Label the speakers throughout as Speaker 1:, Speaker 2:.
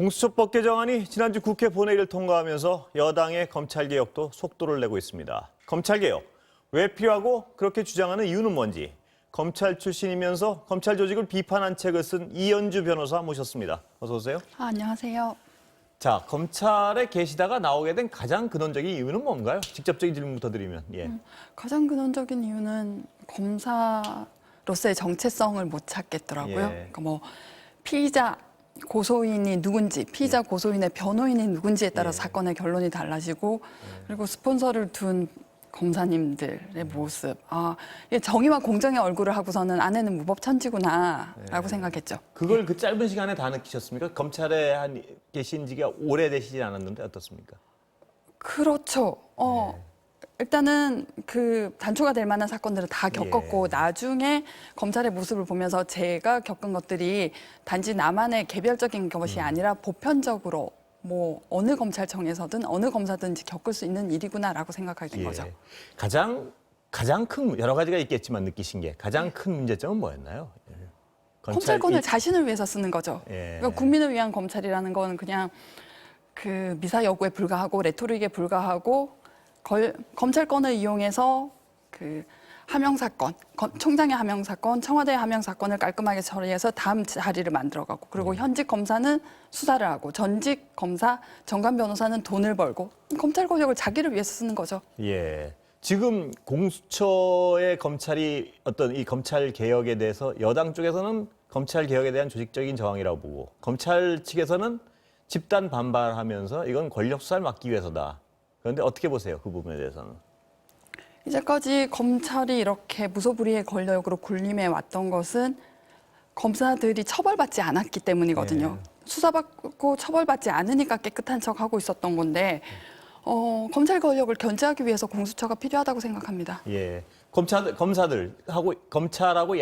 Speaker 1: 공수처법 개정안이 지난주 국회 본회의를 통과하면서 여당의 검찰개혁도 속도를 내고 있습니다. 검찰개혁, 왜 필요하고 그렇게 주장하는 이유는 뭔지 검찰 출신이면서 검찰 조직을 비판한 책을 쓴 이연주 변호사 모셨습니다. 어서 오세요.
Speaker 2: 안녕하세요.
Speaker 1: 자, 검찰에 계시다가 나오게 된 가장 근원적인 이유는 뭔가요? 직접적인 질문부터 드리면. 예.
Speaker 2: 가장 근원적인 이유는 검사로서의 정체성을 못 찾겠더라고요.
Speaker 1: 예.
Speaker 2: 그러니까 뭐 피의자 고소인이 누군지, 피의자 고소인의 변호인이 누군지에 따라 사건의 결론이 달라지고, 그리고 스폰서를 둔 검사님들의 모습. 이게 정의와 공정의 얼굴을 하고서는 아내는 무법천지구나라고 생각했죠.
Speaker 1: 그걸 그 짧은 시간에 다 느끼셨습니까? 검찰에 계신 지가 오래되시지 않았는데 어떻습니까?
Speaker 2: 그렇죠. 일단은 그 단초가 될 만한 사건들을 다 겪었고, 나중에 검찰의 모습을 보면서 제가 겪은 것들이 단지 나만의 개별적인 것이 아니라 보편적으로 뭐 어느 검찰청에서든 어느 검사든지 겪을 수 있는 일이구나라고 생각하게 된 거죠.
Speaker 1: 가장 큰 여러 가지가 있겠지만 느끼신 게 가장 큰 문제점은 뭐였나요?
Speaker 2: 검찰권을 자신을 위해서 쓰는 거죠. 그러니까 국민을 위한 검찰이라는 건 그냥 그 미사 여구에 불과하고 레토릭에 불과하고 검찰권을 이용해서 그 하명 사건, 총장의 하명 사건, 청와대의 하명 사건을 깔끔하게 처리해서 다음 자리를 만들어가고, 그리고 현직 검사는 수사를 하고, 전직 검사, 전관 변호사는 돈을 벌고, 검찰 권력을 자기를 위해서 쓰는 거죠.
Speaker 1: 예. 지금 공수처의 검찰이 어떤 이 검찰 개혁에 대해서 여당 쪽에서는 검찰 개혁에 대한 조직적인 저항이라고 보고, 검찰 측에서는 집단 반발하면서 이건 권력 수사를 막기 위해서다. 그런데 어떻게 보세요? 그 부분에 대해서는.
Speaker 2: 이제까지 검찰이 이렇게 무소불위의 권력으로 군림해 왔던 것은 검사들이 처벌받지 않았기 때문이거든요. 수사받고 처벌받지 않으니까 깨끗한 척하고 있었던 건데, 검찰 권력을 견제하기 위해서 공수처가 필요하다고 생각합니다.
Speaker 1: 예. 검사들하고 검찰하고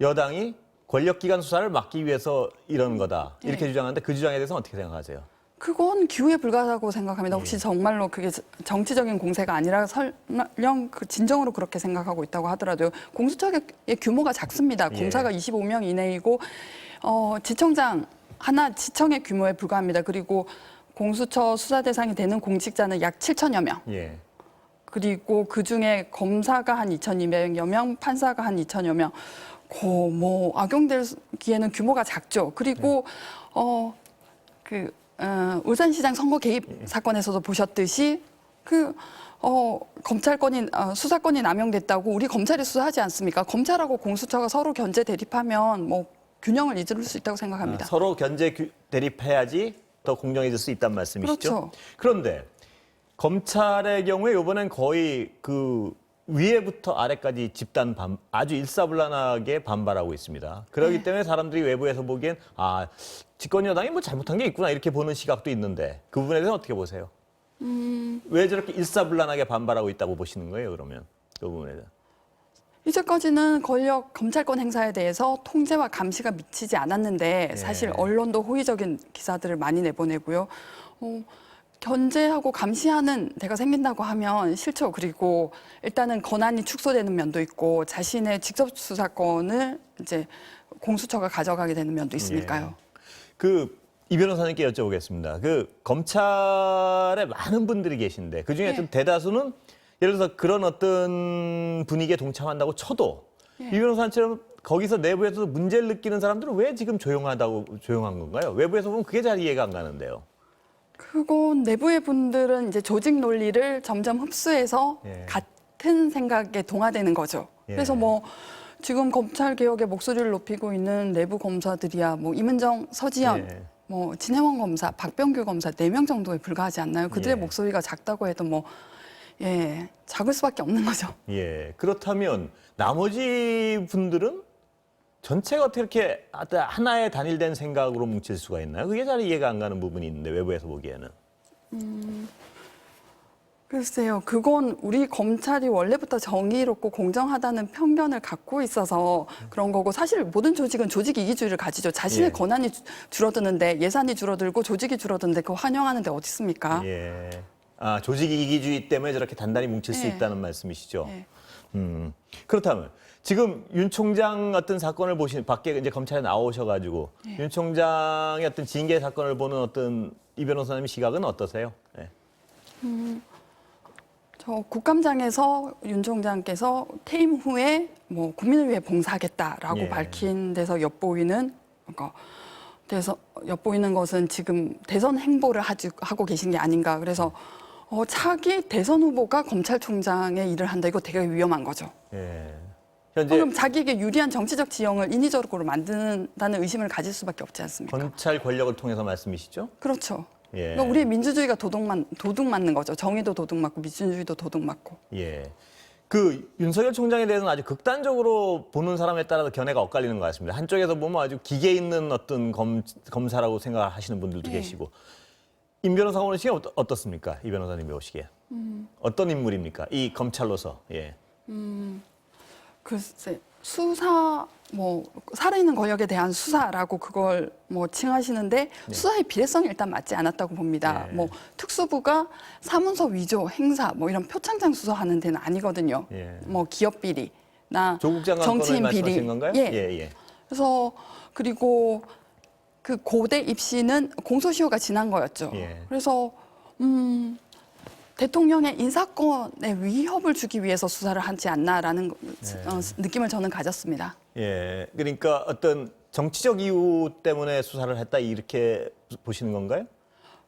Speaker 1: 여당이 권력기관 수사를 막기 위해서 이런 거다. 이렇게 주장하는데 그 주장에 대해서는 어떻게 생각하세요?
Speaker 2: 그건 기우에 불과하다고 생각합니다. 혹시 정말로 그게 정치적인 공세가 아니라 설령 진정으로 그렇게 생각하고 있다고 하더라도 공수처의 규모가 작습니다. 공사가 25명 이내이고 지청장 하나 지청의 규모에 불과합니다. 그리고 공수처 수사 대상이 되는 공직자는 약 7천여 명. 그리고 그중에 검사가 한 2,200여 명, 판사가 한 2천여 명. 뭐 악용되기에는 규모가 작죠. 그리고 울산시장 선거 개입 사건에서도 보셨듯이 검찰권이 수사권이 남용됐다고 우리 검찰이 수사하지 않습니까? 검찰하고 공수처가 서로 견제 대립하면 뭐 균형을 이룰 수 있다고 생각합니다.
Speaker 1: 서로 견제 대립해야지 더 공정해질 수 있다는 말씀이시죠?
Speaker 2: 그렇죠.
Speaker 1: 그런데 검찰의 경우에 이번엔 거의 그 위에부터 아래까지 아주 일사불란하게 반발하고 있습니다. 그렇기 때문에 사람들이 외부에서 보기엔 집권 여당이 뭐 잘못한 게 있구나 이렇게 보는 시각도 있는데 그 부분에 대해서 어떻게 보세요? 왜 저렇게 일사불란하게 반발하고 있다고 보시는 거예요, 그러면? 그 부분에 대해서.
Speaker 2: 이제까지는 검찰권 행사에 대해서 통제와 감시가 미치지 않았는데 사실 언론도 호의적인 기사들을 많이 내보내고요. 견제하고 감시하는 데가 생긴다고 하면 싫죠. 그리고 일단은 권한이 축소되는 면도 있고 자신의 직접 수사권을 이제 공수처가 가져가게 되는 면도 있으니까요.
Speaker 1: 이 변호사님께 여쭤보겠습니다. 검찰에 많은 분들이 계신데 그중에 좀 대다수는 예를 들어서 그런 어떤 분위기에 동참한다고 쳐도 이 변호사님처럼 거기서 내부에서도 문제를 느끼는 사람들은 왜 지금 조용한 건가요? 외부에서 보면 그게 잘 이해가 안 가는데요.
Speaker 2: 그건 내부의 분들은 이제 조직 논리를 점점 흡수해서 같은 생각에 동화되는 거죠. 그래서 뭐 지금 검찰 개혁에 목소리를 높이고 있는 내부 검사들이야 뭐 임은정, 서지현, 뭐 진혜원 검사, 박병규 검사 4명 정도에 불과하지 않나요? 그들의 목소리가 작다고 해도 뭐 작을 수밖에 없는 거죠.
Speaker 1: 그렇다면 나머지 분들은 전체가 어떻게 이렇게 하나의 단일된 생각으로 뭉칠 수가 있나요? 그게 잘 이해가 안 가는 부분이 있는데 외부에서 보기에는.
Speaker 2: 글쎄요. 그건 우리 검찰이 원래부터 정의롭고 공정하다는 편견을 갖고 있어서 그런 거고, 사실 모든 조직은 조직 이기주의를 가지죠. 자신의 권한이 줄어드는데, 예산이 줄어들고 조직이 줄어드는데 그거 환영하는 데 어디 있습니까?
Speaker 1: 조직 이기주의 때문에 저렇게 단단히 뭉칠 수 있다는 말씀이시죠? 그렇다면 지금 윤 총장 어떤 사건을 밖에 이제 검찰에 나오셔가지고 윤 총장의 어떤 징계 사건을 보는 어떤 이 변호사님의 시각은 어떠세요? 네.
Speaker 2: 저 국감장에서 윤 총장께서 퇴임 후에 뭐 국민을 위해 봉사하겠다라고
Speaker 1: 예.
Speaker 2: 밝힌 데서 엿보이는 엿보이는 것은 지금 대선 행보를 하고 계신 게 아닌가. 그래서 차기 대선 후보가 검찰총장의 일을 한다. 이거 되게 위험한 거죠.
Speaker 1: 예. 현재
Speaker 2: 그럼 자기에게 유리한 정치적 지형을 인위적으로 만든다는 의심을 가질 수밖에 없지 않습니까?
Speaker 1: 검찰 권력을 통해서 말씀이시죠?
Speaker 2: 그렇죠.
Speaker 1: 예.
Speaker 2: 그러니까 우리의 민주주의가 도둑 맞는 거죠. 정의도 도둑 맞고 민주주의도 도둑 맞고.
Speaker 1: 예. 그 윤석열 총장에 대해서는 아주 극단적으로 보는 사람에 따라서 견해가 엇갈리는 것 같습니다. 한쪽에서 보면 아주 기계 있는 어떤 검사라고 생각하시는 분들도 계시고. 임 변호사가 보시기에 어떻습니까? 이 변호사님이 보시기에. 어떤 인물입니까? 이 검찰로서. 예.
Speaker 2: 글쎄 수사 뭐 살아있는 권력에 대한 수사라고 그걸 뭐 칭하시는데 수사의 비례성이 일단 맞지 않았다고 봅니다.
Speaker 1: 네.
Speaker 2: 뭐 특수부가 사문서 위조 행사 뭐 이런 표창장 수사하는 데는 아니거든요.
Speaker 1: 예.
Speaker 2: 뭐 기업 비리나
Speaker 1: 조국 장관 건을
Speaker 2: 정치인 비리.
Speaker 1: 말씀하신 건가요?
Speaker 2: 예.
Speaker 1: 예.
Speaker 2: 그래서 그리고 그 고대 입시는 공소시효가 지난 거였죠.
Speaker 1: 예.
Speaker 2: 그래서 대통령의 인사권에 위협을 주기 위해서 수사를 하지 않나라는 느낌을 저는 가졌습니다.
Speaker 1: 예. 그러니까 어떤 정치적 이유 때문에 수사를 했다 이렇게 보시는 건가요?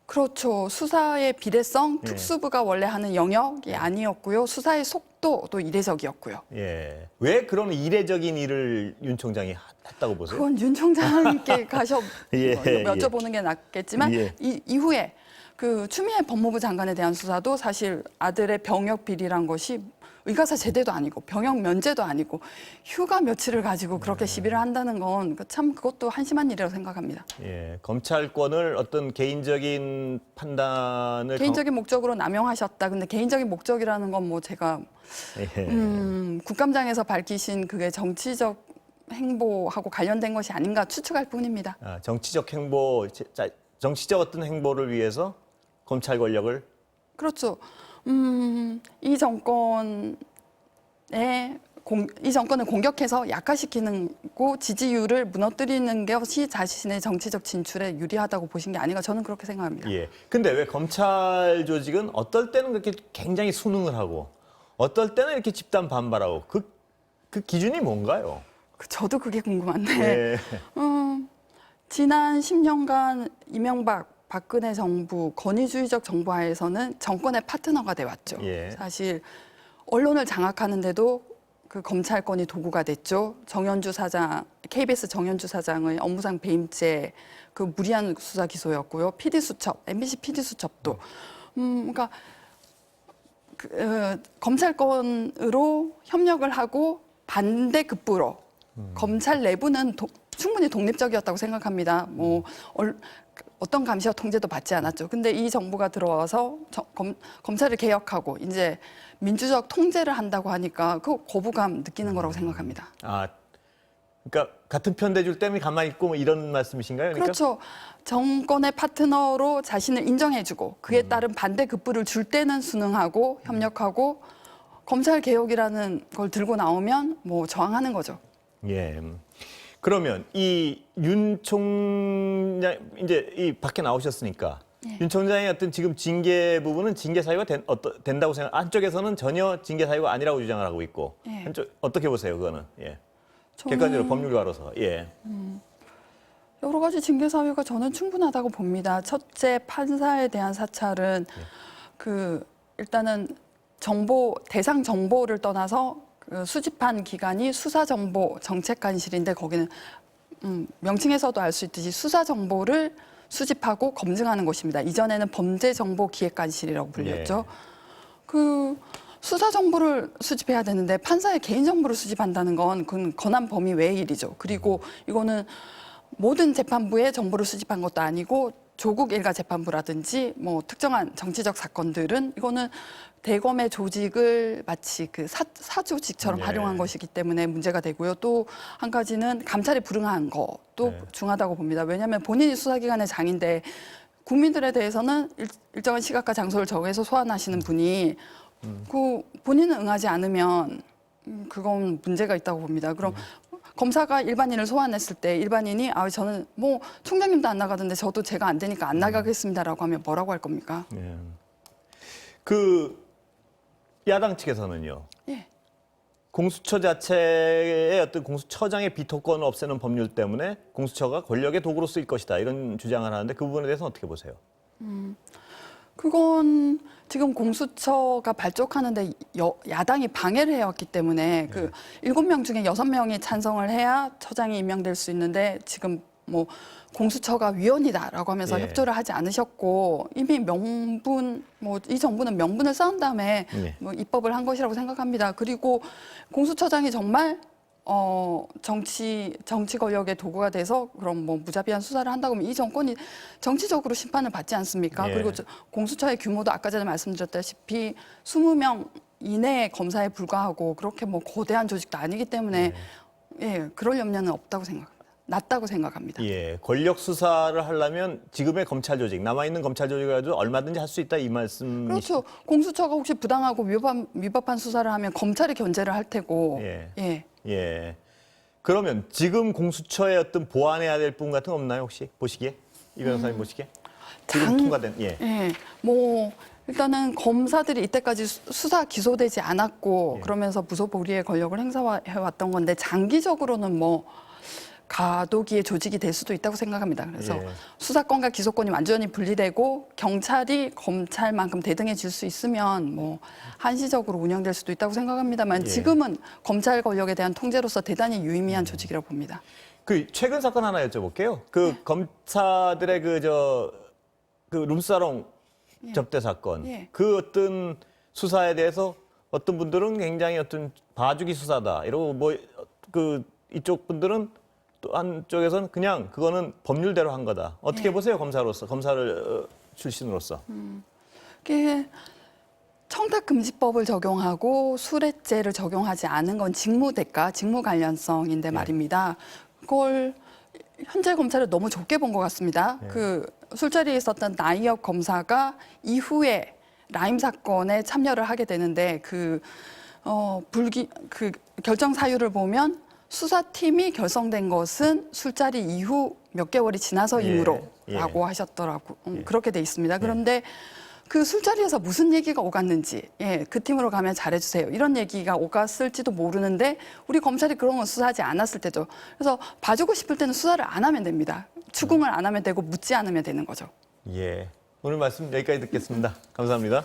Speaker 2: 그렇죠. 수사의 비례성, 특수부가 원래 하는 영역이 아니었고요. 수사의 속도도 이례적이었고요.
Speaker 1: 예. 왜 그런 이례적인 일을 윤 총장이 했다고 보세요?
Speaker 2: 그건 윤 총장님께 가셔
Speaker 1: 예,
Speaker 2: 여쭤보는 게 낫겠지만
Speaker 1: 예.
Speaker 2: 이후에 그 추미애 법무부 장관에 대한 수사도 사실 아들의 병역 비리란 것이 의가사 제대도 아니고 병역 면제도 아니고 휴가 며칠을 가지고 그렇게 시비를 한다는 건 참 그것도 한심한 일이라고 생각합니다.
Speaker 1: 예. 검찰권을 어떤 개인적인 판단을
Speaker 2: 개인적인 목적으로 남용하셨다. 근데 개인적인 목적이라는 건 뭐 제가
Speaker 1: 예.
Speaker 2: 국감장에서 밝히신 그게 정치적 행보하고 관련된 것이 아닌가 추측할 뿐입니다.
Speaker 1: 아, 정치적 정치적 어떤 행보를 위해서 검찰 권력을
Speaker 2: 그렇죠. 이 정권을 공격해서 약화시키는 고 지지율을 무너뜨리는 것이 자신의 정치적 진출에 유리하다고 보신 게 아닌가 저는 그렇게 생각합니다.
Speaker 1: 예. 근데 왜 검찰 조직은 어떨 때는 그렇게 굉장히 순응을 하고 어떨 때는 이렇게 집단 반발하고 그 기준이 뭔가요?
Speaker 2: 저도 그게 궁금한데
Speaker 1: 예.
Speaker 2: 지난 10년간 이명박 박근혜 정부 권위주의적 정부 하에서는 정권의 파트너가 돼 왔죠.
Speaker 1: 예.
Speaker 2: 사실 언론을 장악하는데도 그 검찰권이 도구가 됐죠. 정연주 사장, KBS 정연주 사장의 업무상 배임죄 그 무리한 수사 기소였고요. PD 수첩, MBC PD 수첩도 그러니까 검찰권으로 협력을 하고 반대급부로 검찰 내부는 충분히 독립적이었다고 생각합니다. 뭐 어떤 감시와 통제도 받지 않았죠. 근데 이 정부가 들어와서 검찰을 개혁하고 이제 민주적 통제를 한다고 하니까 그 거부감 느끼는 거라고 생각합니다.
Speaker 1: 아, 그러니까 같은 편 대줄 때문에 가만히 있고 뭐 이런 말씀이신가요? 그러니까?
Speaker 2: 그렇죠. 정권의 파트너로 자신을 인정해주고 그에 따른 반대급부를 줄 때는 순응하고 협력하고 검찰 개혁이라는 걸 들고 나오면 뭐 저항하는 거죠.
Speaker 1: 예. 그러면 이 윤 총장 이제 이 밖에 나오셨으니까 윤 총장의 어떤 지금 징계 부분은 징계 사유가 된다고 생각. 한쪽에서는 전혀 징계 사유가 아니라고 주장을 하고 있고
Speaker 2: 예.
Speaker 1: 한쪽 어떻게 보세요 그거는? 예.
Speaker 2: 저는
Speaker 1: 객관적으로 법률가로서. 예.
Speaker 2: 여러 가지 징계 사유가 저는 충분하다고 봅니다. 첫째, 판사에 대한 사찰은 일단은 대상 정보를 떠나서 그 수집한 기관이 수사정보 정책관실인데 거기는 명칭에서도 알 수 있듯이 수사정보를 수집하고 검증하는 곳입니다. 이전에는 범죄정보기획관실이라고 불렸죠. 그 수사정보를 수집해야 되는데 판사의 개인정보를 수집한다는 건 그건 권한 범위 외의 일이죠. 그리고 이거는 모든 재판부의 정보를 수집한 것도 아니고 조국 일가 재판부라든지 뭐 특정한 정치적 사건들은 이거는 대검의 조직을 마치 그 사조직처럼 활용한 것이기 때문에 문제가 되고요. 또 한 가지는 감찰이 불응한 것도 중하다고 봅니다. 왜냐하면 본인이 수사기관의 장인데 국민들에 대해서는 일정한 시각과 장소를 정해서 소환하시는 분이 그 본인은 응하지 않으면 그건 문제가 있다고 봅니다. 그럼 검사가 일반인을 소환했을 때 일반인이 저는 뭐 총장님도 안 나가던데 저도 제가 안 되니까 안 나가겠습니다라고 하면 뭐라고 할 겁니까?
Speaker 1: 예. 그 야당 측에서는요.
Speaker 2: 예.
Speaker 1: 공수처 자체의 어떤 공수처장의 비토권을 없애는 법률 때문에 공수처가 권력의 도구로 쓰일 것이다 이런 주장을 하는데 그 부분에 대해서 어떻게 보세요?
Speaker 2: 그건 지금 공수처가 발족하는데 야당이 방해를 해왔기 때문에 그 7명 중에 6명이 찬성을 해야 처장이 임명될 수 있는데 지금 뭐 공수처가 위헌이다라고 하면서
Speaker 1: 예.
Speaker 2: 협조를 하지 않으셨고 이미 명분 뭐 이 정부는 명분을 쌓은 다음에
Speaker 1: 예.
Speaker 2: 뭐 입법을 한 것이라고 생각합니다. 그리고 공수처장이 정말 정치 권력의 도구가 돼서 그럼 뭐 무자비한 수사를 한다고 하면 이 정권이 정치적으로 심판을 받지 않습니까?
Speaker 1: 예.
Speaker 2: 그리고 공수처의 규모도 아까 전에 말씀드렸다시피 20명 이내의 검사에 불과하고 그렇게 뭐 거대한 조직도 아니기 때문에 예, 그럴 염려는 없다고 생각합니다. 낮다고 생각합니다.
Speaker 1: 예, 권력 수사를 하려면 지금의 검찰 조직, 남아있는 검찰 조직을 가지고 얼마든지 할 수 있다 이 말씀이시죠?
Speaker 2: 그렇죠. 공수처가 혹시 부당하고 위법한 수사를 하면 검찰이 견제를 할 테고.
Speaker 1: 예.
Speaker 2: 예.
Speaker 1: 예. 그러면 지금 공수처에 어떤 보완해야 될 부분 같은 거 없나요 혹시 보시기에? 이 변호사님 보시기에? 지금 통과된 예.
Speaker 2: 예. 뭐 일단은 검사들이 이때까지 수사 기소되지 않았고
Speaker 1: 예.
Speaker 2: 그러면서 무소불위의 권력을 행사해 왔던 건데 장기적으로는 뭐 가도기의 조직이 될 수도 있다고 생각합니다. 그래서
Speaker 1: 예.
Speaker 2: 수사권과 기소권이 완전히 분리되고 경찰이 검찰만큼 대등해질 수 있으면 뭐 한시적으로 운영될 수도 있다고 생각합니다만
Speaker 1: 예.
Speaker 2: 지금은 검찰 권력에 대한 통제로서 대단히 유의미한 조직이라고 봅니다.
Speaker 1: 그 최근 사건 하나 여쭤볼게요. 그 검사들의 그 룸사롱 접대 사건,
Speaker 2: 예.
Speaker 1: 그 어떤 수사에 대해서 어떤 분들은 굉장히 어떤 봐주기 수사다 이러고 뭐 그 이쪽 분들은 또 한쪽에서는 그냥 그거는 법률대로 한 거다. 어떻게
Speaker 2: 예.
Speaker 1: 보세요 검사로서 검사를 출신으로서?
Speaker 2: 이게 청탁금지법을 적용하고 수뢰죄를 적용하지 않은 건 직무 대가, 직무 관련성인데 말입니다. 그걸 현재 검찰을 너무 좁게 본 것 같습니다. 그 술자리에 있었던 나이엽 검사가 이후에 라임 사건에 참여를 하게 되는데 그 결정 사유를 보면 수사팀이 결성된 것은 술자리 이후 몇 개월이 지나서이므로라고
Speaker 1: 예.
Speaker 2: 하셨더라고. 그렇게 돼 있습니다. 그런데 그 술자리에서 무슨 얘기가 오갔는지, 그 팀으로 가면 잘해주세요. 이런 얘기가 오갔을지도 모르는데 우리 검찰이 그런 건 수사하지 않았을 때죠. 그래서 봐주고 싶을 때는 수사를 안 하면 됩니다. 추궁을 안 하면 되고 묻지 않으면 되는 거죠.
Speaker 1: 예. 오늘 말씀 여기까지 듣겠습니다. 감사합니다.